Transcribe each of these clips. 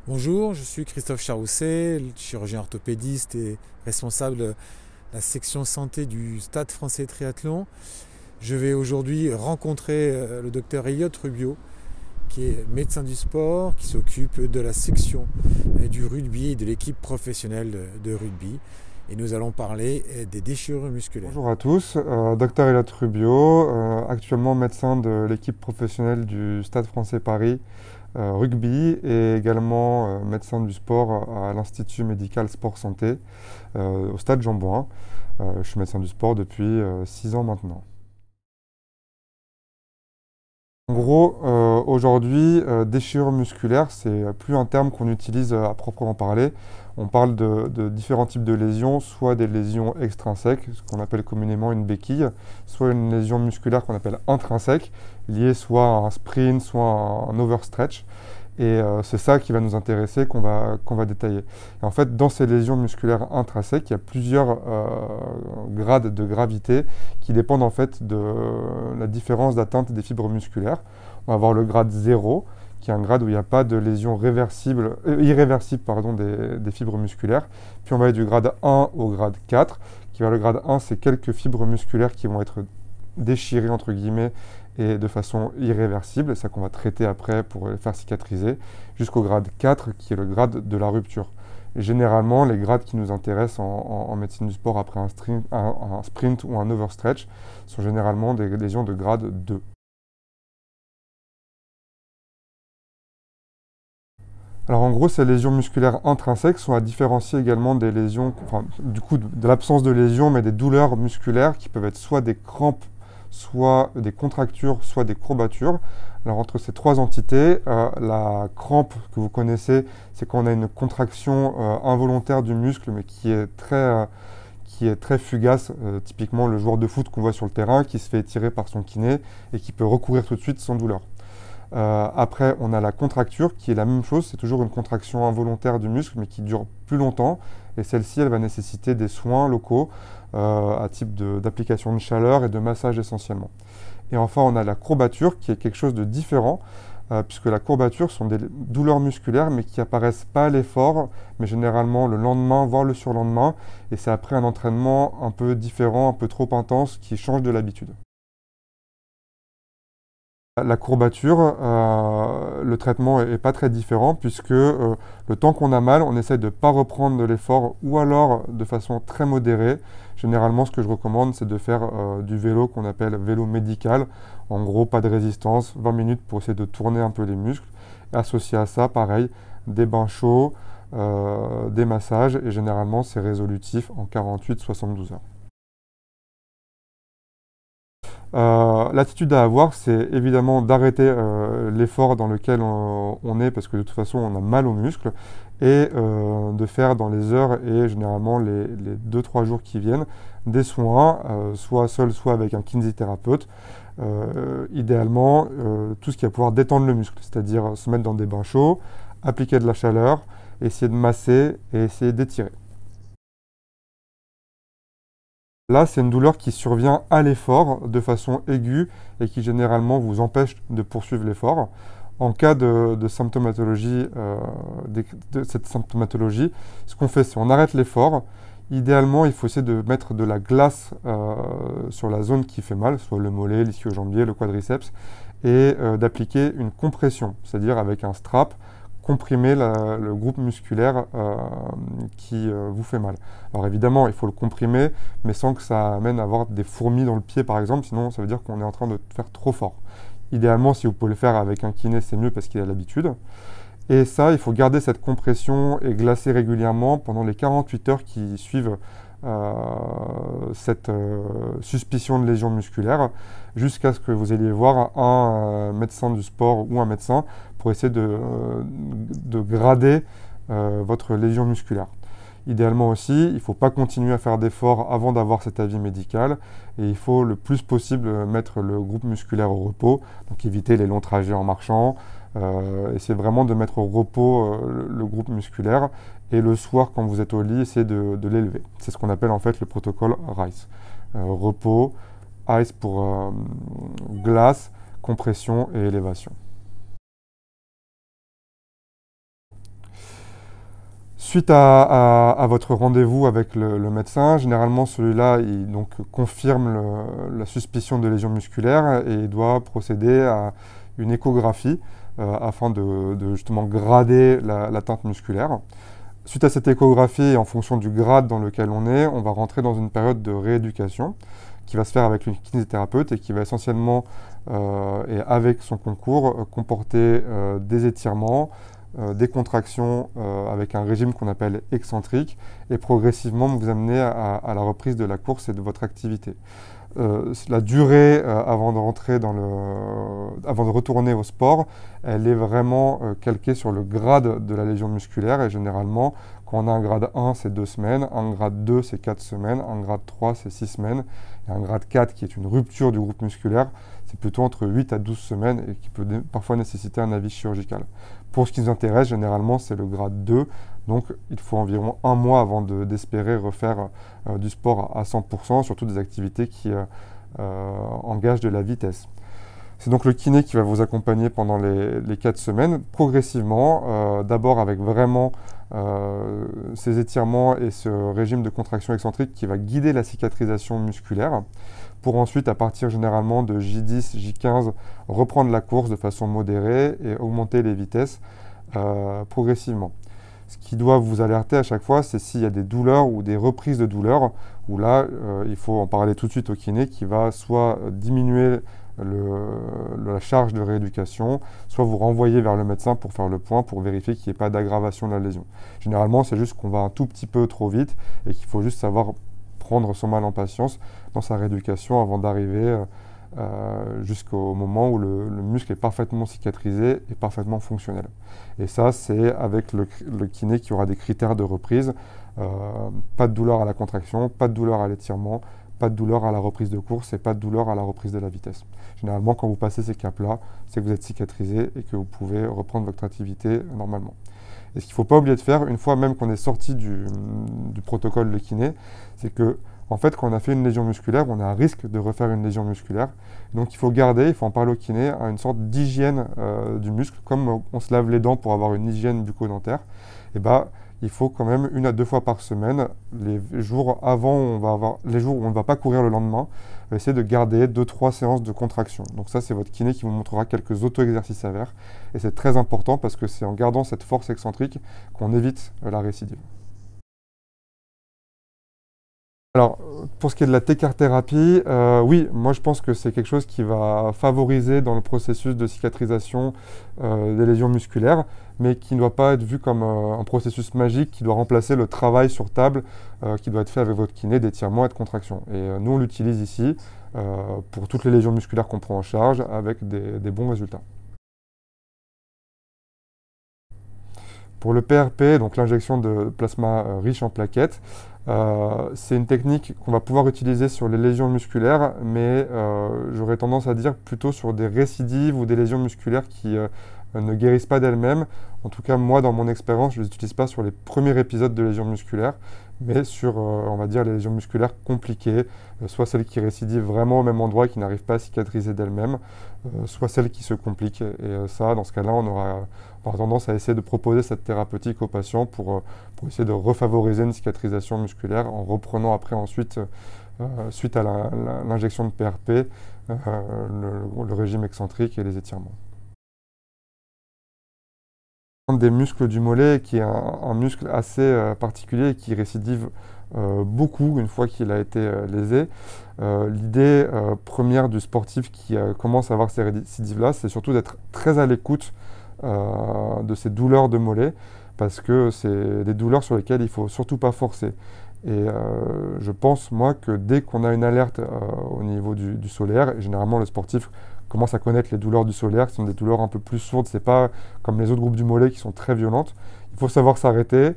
Bonjour, je suis Christophe Charousset, chirurgien orthopédiste et responsable de la section santé du Stade français triathlon. Je vais aujourd'hui rencontrer le docteur Elliot Rubio, qui est médecin du sport, qui s'occupe de la section du rugby et de l'équipe professionnelle de rugby. Et nous allons parler des déchirures musculaires. Bonjour à tous, Dr Elliot Rubio, actuellement médecin de l'équipe professionnelle du Stade français Paris rugby et également médecin du sport à l'Institut médical sport santé au Stade Jean-Bouin. Je suis médecin du sport depuis 6 ans maintenant. En gros, aujourd'hui, déchirure musculaire, c'est plus un terme qu'on utilise à proprement parler. On parle de différents types de lésions, soit des lésions extrinsèques, ce qu'on appelle communément une béquille, soit une lésion musculaire qu'on appelle intrinsèque, liée soit à un sprint, soit à un overstretch. Et c'est ça qui va nous intéresser, qu'on va détailler. Et en fait, dans ces lésions musculaires intrinsèques, il y a plusieurs grades de gravité qui dépendent en fait de la différence d'atteinte des fibres musculaires. On va avoir le grade 0, qui est un grade où il n'y a pas de lésion irréversible des fibres musculaires. Puis on va aller du grade 1 au grade 4, qui va le grade 1, c'est quelques fibres musculaires qui vont être déchirées, entre guillemets, et de façon irréversible, c'est ça qu'on va traiter après pour les faire cicatriser, jusqu'au grade 4 qui est le grade de la rupture. Et généralement, les grades qui nous intéressent en médecine du sport après un sprint ou un overstretch sont généralement des lésions de grade 2. Alors en gros, ces lésions musculaires intrinsèques sont à différencier également des lésions, enfin, du coup de l'absence de lésions, mais des douleurs musculaires qui peuvent être soit des crampes, soit des contractures, soit des courbatures. Alors entre ces trois entités, la crampe que vous connaissez, c'est quand on a une contraction involontaire du muscle, mais qui est très fugace, typiquement le joueur de foot qu'on voit sur le terrain, qui se fait étirer par son kiné et qui peut recourir tout de suite sans douleur. Après, on a la contracture qui est la même chose, c'est toujours une contraction involontaire du muscle, mais qui dure plus longtemps. Et celle-ci, elle va nécessiter des soins locaux à type d'application de chaleur et de massage essentiellement. Et enfin, on a la courbature qui est quelque chose de différent, puisque la courbature sont des douleurs musculaires, mais qui apparaissent pas à l'effort, mais généralement le lendemain, voire le surlendemain. Et c'est après un entraînement un peu différent, un peu trop intense, qui change de l'habitude. La courbature, le traitement est pas très différent puisque le temps qu'on a mal, on essaye de ne pas reprendre de l'effort ou alors de façon très modérée. Généralement, ce que je recommande, c'est de faire du vélo qu'on appelle vélo médical. En gros, pas de résistance, 20 minutes pour essayer de tourner un peu les muscles. Et associé à ça, pareil, des bains chauds, des massages et généralement, c'est résolutif en 48-72 heures. L'attitude à avoir, c'est évidemment d'arrêter l'effort dans lequel on est, parce que de toute façon, on a mal aux muscles, et de faire dans les heures et généralement les 2-3 jours qui viennent des soins, soit seul, soit avec un kinésithérapeute. Idéalement, tout ce qui va pouvoir détendre le muscle, c'est-à-dire se mettre dans des bains chauds, appliquer de la chaleur, essayer de masser et essayer d'étirer. Là, c'est une douleur qui survient à l'effort de façon aiguë et qui généralement vous empêche de poursuivre l'effort. En cas de symptomatologie, de cette symptomatologie, ce qu'on fait, c'est on arrête l'effort. Idéalement, il faut essayer de mettre de la glace sur la zone qui fait mal, soit le mollet, l'ischio-jambier, le quadriceps, et d'appliquer une compression, c'est-à-dire avec un strap, comprimer le groupe musculaire qui vous fait mal. Alors évidemment, il faut le comprimer, mais sans que ça amène à avoir des fourmis dans le pied par exemple, sinon ça veut dire qu'on est en train de faire trop fort. Idéalement, si vous pouvez le faire avec un kiné, c'est mieux parce qu'il a l'habitude. Et ça, il faut garder cette compression et glacer régulièrement pendant les 48 heures qui suivent cette suspicion de lésion musculaire, jusqu'à ce que vous alliez voir un médecin du sport ou un médecin pour essayer de grader votre lésion musculaire. Idéalement aussi, il ne faut pas continuer à faire d'efforts avant d'avoir cet avis médical et il faut le plus possible mettre le groupe musculaire au repos, donc éviter les longs trajets en marchant, essayer vraiment de mettre au repos le groupe musculaire et le soir quand vous êtes au lit, essayez de l'élever. C'est ce qu'on appelle en fait le protocole RICE. Repos, ICE pour glace, compression et élévation. Suite à votre rendez-vous avec le médecin, généralement celui-là il donc confirme la suspicion de lésion musculaire et il doit procéder à une échographie afin de justement grader l'atteinte musculaire. Suite à cette échographie et en fonction du grade dans lequel on est, on va rentrer dans une période de rééducation qui va se faire avec une kinésithérapeute et qui va essentiellement, et avec son concours, comporter des étirements, des contractions avec un régime qu'on appelle excentrique et progressivement vous amener à la reprise de la course et de votre activité. La durée avant de retourner au sport, elle est vraiment calquée sur le grade de la lésion musculaire et généralement quand on a un grade 1 c'est 2 semaines, un grade 2 c'est 4 semaines, un grade 3 c'est 6 semaines et un grade 4 qui est une rupture du groupe musculaire c'est plutôt entre 8 à 12 semaines et qui peut parfois nécessiter un avis chirurgical. Pour ce qui nous intéresse, généralement, c'est le grade 2. Donc, il faut environ un mois avant d'espérer refaire du sport à 100%, surtout des activités qui engagent de la vitesse. C'est donc le kiné qui va vous accompagner pendant les 4 semaines, progressivement, d'abord avec vraiment ces étirements et ce régime de contraction excentrique qui va guider la cicatrisation musculaire, pour ensuite, à partir généralement de J10, J15, reprendre la course de façon modérée et augmenter les vitesses progressivement. Ce qui doit vous alerter à chaque fois, c'est s'il y a des douleurs ou des reprises de douleurs, où là, il faut en parler tout de suite au kiné qui va soit diminuer la charge de rééducation, soit vous renvoyer vers le médecin pour faire le point, pour vérifier qu'il n'y ait pas d'aggravation de la lésion. Généralement, c'est juste qu'on va un tout petit peu trop vite et qu'il faut juste savoir prendre son mal en patience dans sa rééducation avant d'arriver jusqu'au moment où le muscle est parfaitement cicatrisé et parfaitement fonctionnel. Et ça, c'est avec le kiné qui aura des critères de reprise. Pas de douleur à la contraction, pas de douleur à l'étirement, pas de douleur à la reprise de course et pas de douleur à la reprise de la vitesse. Généralement, quand vous passez ces caps-là, c'est que vous êtes cicatrisé et que vous pouvez reprendre votre activité normalement. Et ce qu'il ne faut pas oublier de faire, une fois même qu'on est sorti du protocole de kiné, c'est que en fait, quand on a fait une lésion musculaire, on a un risque de refaire une lésion musculaire. Donc il faut garder, il faut en parler au kiné, à une sorte d'hygiène du muscle, comme on se lave les dents pour avoir une hygiène bucco-dentaire. Et il faut quand même 1 à 2 fois par semaine, les jours les jours où on ne va pas courir le lendemain, essayer de garder 2-3 séances de contraction. Donc ça, c'est votre kiné qui vous montrera quelques auto-exercices à faire. Et c'est très important parce que c'est en gardant cette force excentrique qu'on évite la récidive. Alors, pour ce qui est de la T-CAR-thérapie, oui, moi je pense que c'est quelque chose qui va favoriser dans le processus de cicatrisation des lésions musculaires, mais qui ne doit pas être vu comme un processus magique qui doit remplacer le travail sur table qui doit être fait avec votre kiné d'étirement et de contraction. Et nous, on l'utilise ici pour toutes les lésions musculaires qu'on prend en charge avec des bons résultats. Pour le PRP, donc l'injection de plasma riche en plaquettes, c'est une technique qu'on va pouvoir utiliser sur les lésions musculaires, mais j'aurais tendance à dire plutôt sur des récidives ou des lésions musculaires qui ne guérissent pas d'elles-mêmes. En tout cas, moi, dans mon expérience, je ne les utilise pas sur les premiers épisodes de lésions musculaires, mais sur, on va dire, les lésions musculaires compliquées, soit celles qui récidivent vraiment au même endroit et qui n'arrivent pas à cicatriser d'elles-mêmes, soit celles qui se compliquent. Et ça, dans ce cas-là, on aura tendance à essayer de proposer cette thérapeutique aux patients pour essayer de refavoriser une cicatrisation musculaire en reprenant après ensuite, suite à l'injection de PRP, le régime excentrique et les étirements. Des muscles du mollet qui est un muscle assez particulier et qui récidive beaucoup une fois qu'il a été lésé. L'idée première du sportif qui commence à avoir ces récidives-là, c'est surtout d'être très à l'écoute de ces douleurs de mollet parce que c'est des douleurs sur lesquelles il ne faut surtout pas forcer. Et je pense, moi, que dès qu'on a une alerte au niveau du solaire, et généralement le sportif commence à connaître les douleurs du solaire, qui sont des douleurs un peu plus sourdes, c'est pas comme les autres groupes du mollet qui sont très violentes. Il faut savoir s'arrêter,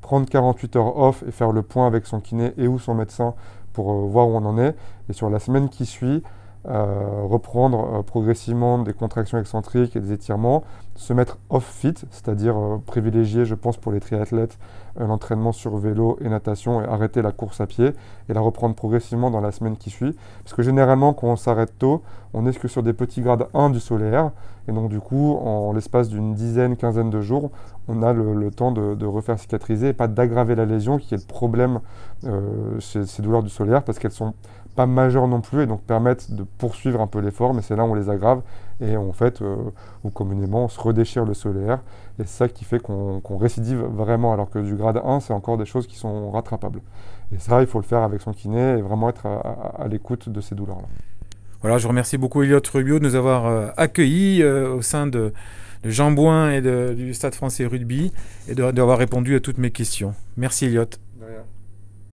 prendre 48 heures off et faire le point avec son kiné et ou son médecin pour voir où on en est. Et sur la semaine qui suit, reprendre progressivement des contractions excentriques et des étirements, se mettre off-fit, c'est-à-dire privilégier, je pense, pour les triathlètes, l'entraînement sur vélo et natation et arrêter la course à pied et la reprendre progressivement dans la semaine qui suit. Parce que généralement, quand on s'arrête tôt, on n'est que sur des petits grades 1 du solaire et donc du coup, en l'espace d'une dizaine, quinzaine de jours, on a le temps de refaire cicatriser et pas d'aggraver la lésion qui est le problème chez ces douleurs du solaire parce qu'elles sont pas majeures non plus et donc permettent de poursuivre un peu l'effort, mais c'est là où on les aggrave et en fait, ou communément, on se redéchire le solaire et c'est ça qui fait qu'on récidive vraiment, alors que du grade 1, c'est encore des choses qui sont rattrapables. Et ça, il faut le faire avec son kiné et vraiment être à l'écoute de ces douleurs-là. Voilà, je remercie beaucoup Elliot Rubio de nous avoir accueillis au sein de Jean Bouin et du Stade français rugby et d'avoir répondu à toutes mes questions. Merci Elliot. De rien.